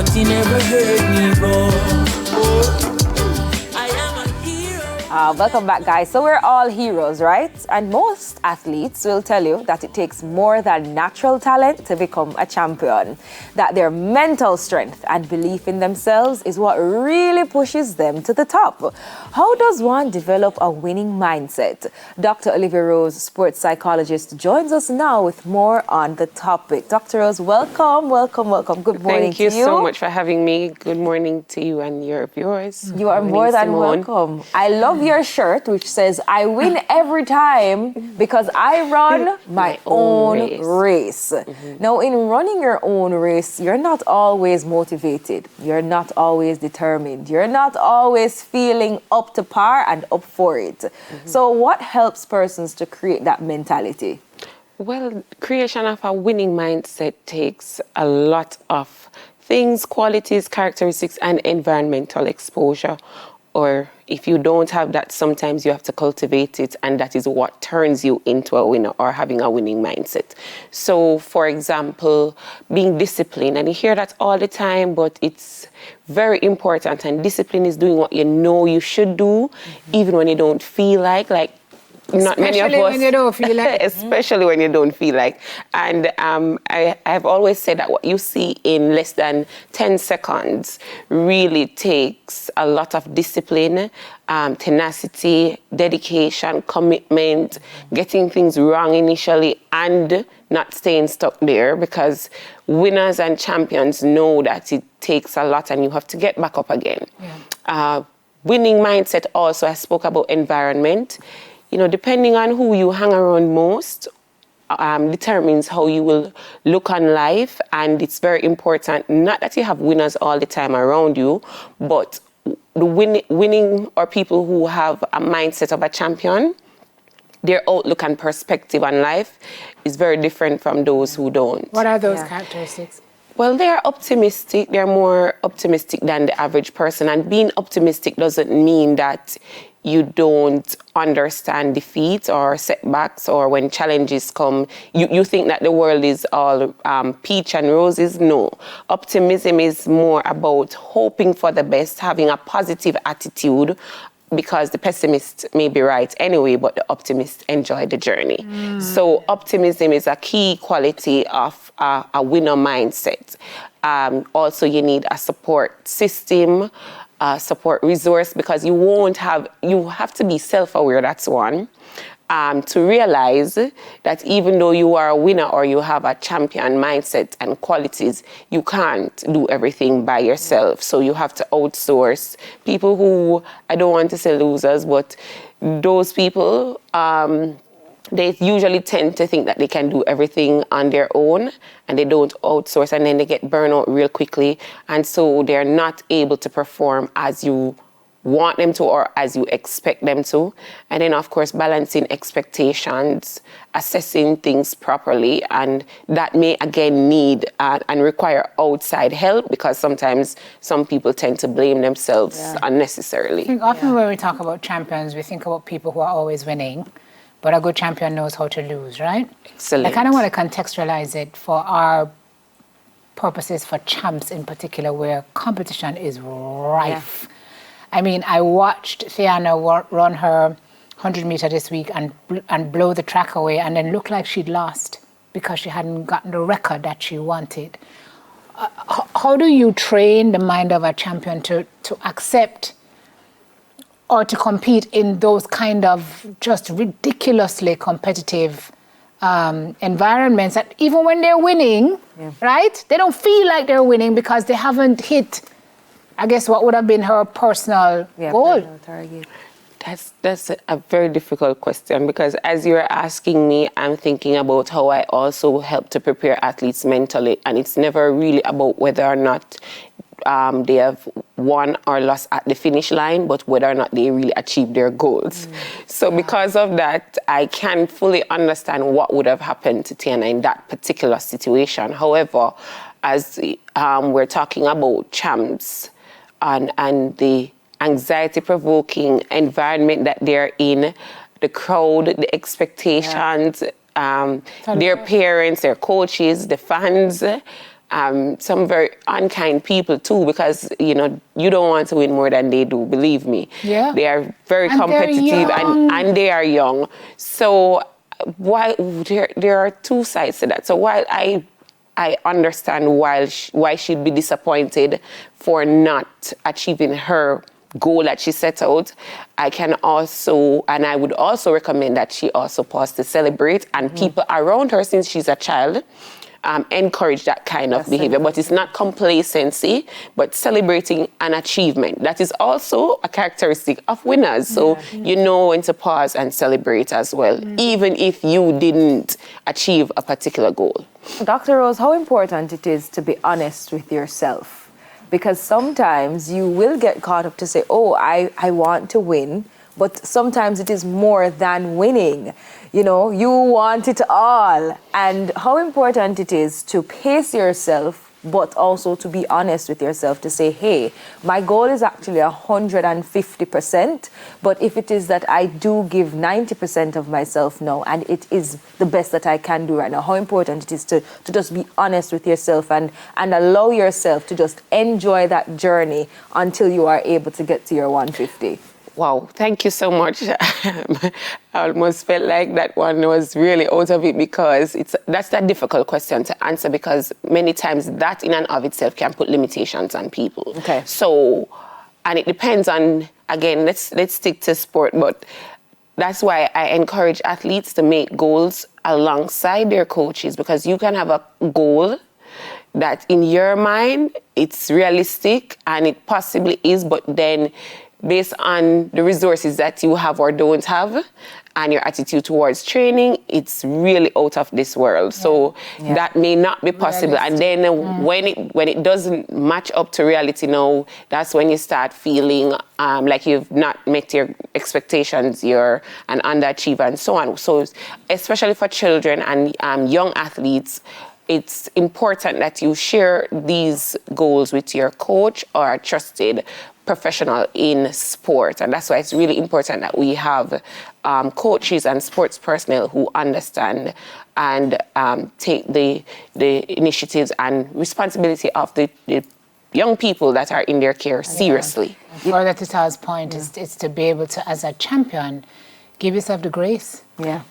but he never heard me roar. I am a hero. Welcome back, guys. So we're all heroes, right? And most athletes will tell you that it takes more than natural talent to become a champion. That their mental strength and belief in themselves is what really pushes them to the top. How does one develop a winning mindset? Dr. Olivia Rose, sports psychologist, joins us now with more on the topic. Dr. Rose, welcome. Good morning to you. Thank you so much for having me. Good morning to you and your viewers. You are more than welcome. I love your shirt, which says, I win every time because I run my own race. Now, in running your own race, you're not always motivated. You're not always determined. You're not always feeling up to par and up for it. So what helps persons to create that mentality? Well, creation of a winning mindset takes a lot of things, qualities, characteristics, and environmental exposure. Or if you don't have that, sometimes you have to cultivate it, and that is what turns you into a winner or having a winning mindset. So, for example, being disciplined, and you hear that all the time, but it's very important, and discipline is doing what you know you should do, even when you don't feel like not many of us. Especially when you don't feel like. Especially when you don't feel like. And I have always said that what you see in less than 10 seconds really takes a lot of discipline, tenacity, dedication, commitment, getting things wrong initially, and not staying stuck there, because winners and champions know that it takes a lot and you have to get back up again. Winning mindset also, I spoke about environment. You know, depending on who you hang around most, determines how you will look on life. And it's very important, not that you have winners all the time around you, but the winning or people who have a mindset of a champion, their outlook and perspective on life is very different from those who don't. What are those characteristics? Well, they're optimistic. They're more optimistic than the average person. And being optimistic doesn't mean that you don't understand defeat or setbacks, or when challenges come, you think that the world is all peach and roses. No. Optimism is more about hoping for the best, having a positive attitude, because the pessimist may be right anyway, but the optimist enjoy the journey. So optimism is a key quality of a winner mindset. Also, you need a support system, support resource, because you have to be self-aware, that's one, to realize that even though you are a winner or you have a champion mindset and qualities, you can't do everything by yourself. So you have to outsource. People who, I don't want to say losers, but those people, they usually tend to think that they can do everything on their own, and they don't outsource, and then they get burned out real quickly. And so they're not able to perform as you want them to or as you expect them to. And then, of course, balancing expectations, assessing things properly. And that may, again, need and require outside help, because sometimes some people tend to blame themselves unnecessarily. I think often when we talk about champions, we think about people who are always winning. But a good champion knows how to lose, right? Excellent. I kind of want to contextualize it for our purposes, for champs in particular, where competition is rife. I mean, I watched Thiana run her 100-meter this week and blow the track away, and then look like she'd lost because she hadn't gotten the record that she wanted. How do you train the mind of a champion to accept or to compete in those kind of just ridiculously competitive environments that even when they're winning, right, they don't feel like they're winning because they haven't hit, I guess, what would have been her personal goal? Target. That's a very difficult question, because as you're asking me, I'm thinking about how I also help to prepare athletes mentally, and it's never really about whether or not they have won or lost at the finish line, but whether or not they really achieved their goals. So because of that, I can fully understand what would have happened to Tiana in that particular situation. However, as we're talking about champs and the anxiety-provoking environment that they're in, the crowd, the expectations, their parents, their coaches, the fans, some very unkind people too, because you don't want to win more than they do. Believe me. Yeah. They are very And competitive, and they are young. So while there are two sides to that. So while I understand why she'd be disappointed for not achieving her goal that she set out, I would also recommend that she also pause to celebrate, and people around her, since she's a child, encourage that kind of behavior. But it's not complacency, but celebrating an achievement. That is also a characteristic of winners. So you know when to pause and celebrate as well, even if you didn't achieve a particular goal. Dr. Rose, how important it is to be honest with yourself? Because sometimes you will get caught up to say, oh, I want to win, but sometimes it is more than winning. You want it all. And how important it is to pace yourself, but also to be honest with yourself, to say, hey, my goal is actually 150%, but if it is that I do give 90% of myself now, and it is the best that I can do right now, how important it is to just be honest with yourself and allow yourself to just enjoy that journey until you are able to get to your 150. Wow, thank you so much. I almost felt like that one was really out of it, because that's that difficult question to answer, because many times that in and of itself can put limitations on people. Okay. So, and it depends on, again, let's stick to sport, but that's why I encourage athletes to make goals alongside their coaches, because you can have a goal that in your mind, it's realistic and it possibly is, but then based on the resources that you have or don't have and your attitude towards training, it's really out of this world. So that may not be possible. Realistic. And then when it doesn't match up to reality now, that's when you start feeling like you've not met your expectations, you're an underachiever and so on. So especially for children and young athletes, it's important that you share these goals with your coach or a trusted professional in sport. And that's why it's really important that we have coaches and sports personnel who understand and take the initiatives and responsibility of the young people that are in their care seriously. Further to Tal's point, is to be able to, as a champion, give yourself the grace.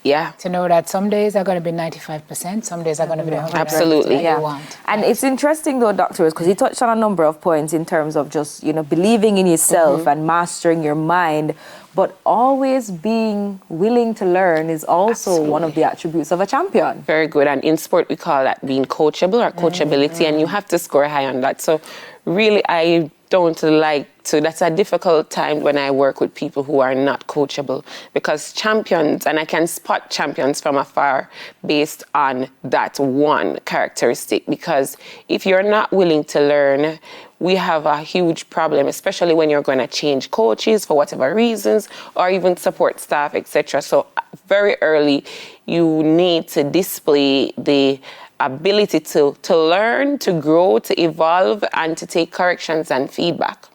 Yeah. To know that some days are going to be 95%, some days are going to be 100%. Absolutely. That you want. And it's interesting though, Dr. Rose, because you touched on a number of points in terms of just, believing in yourself and mastering your mind, but always being willing to learn is also one of the attributes of a champion. Very good. And in sport, we call that being coachable or coachability, and you have to score high on that. So really, I don't like to, that's a difficult time when I work with people who are not coachable, because champions, and I can spot champions from afar based on that one characteristic, because if you're not willing to learn, we have a huge problem, especially when you're going to change coaches for whatever reasons, or even support staff, etc. So very early, you need to display the ability to learn, to grow, to evolve, and to take corrections and feedback.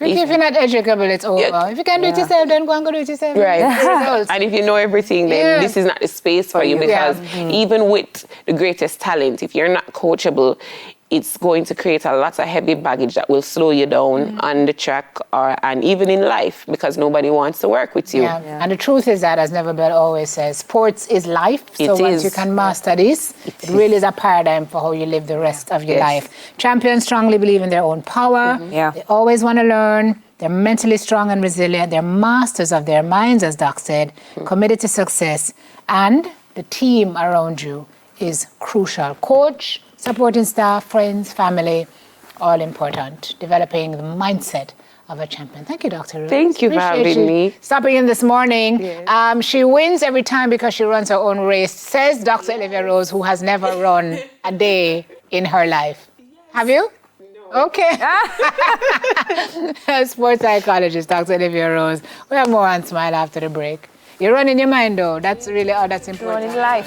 If you're not educable, it's over. If you can do it yourself, then go and do it yourself. Right. And if you know everything, then this is not the space for you, because even with the greatest talent, if you're not coachable, it's going to create a lot of heavy baggage that will slow you down on the track and even in life, because nobody wants to work with you. And the truth is that, as Neville Bell always says, sports is life. So once you can master this, it really is a paradigm for how you live the rest of your life. Champions strongly believe in their own power. They always want to learn. They're mentally strong and resilient. They're masters of their minds, as Doc said, committed to success. And the team around you is crucial. Coach, supporting staff, friends, family, all important. Developing the mindset of a champion. Thank you, Dr. Rose. Thank you for having me. Stopping in this morning. She wins every time because she runs her own race, says Dr. Olivia Rose, who has never run a day in her life. Have you? No. Okay. Sports psychologist, Dr. Olivia Rose. We have more on Smile after the break. You're running your mind, though. That's really all that's important. Running life.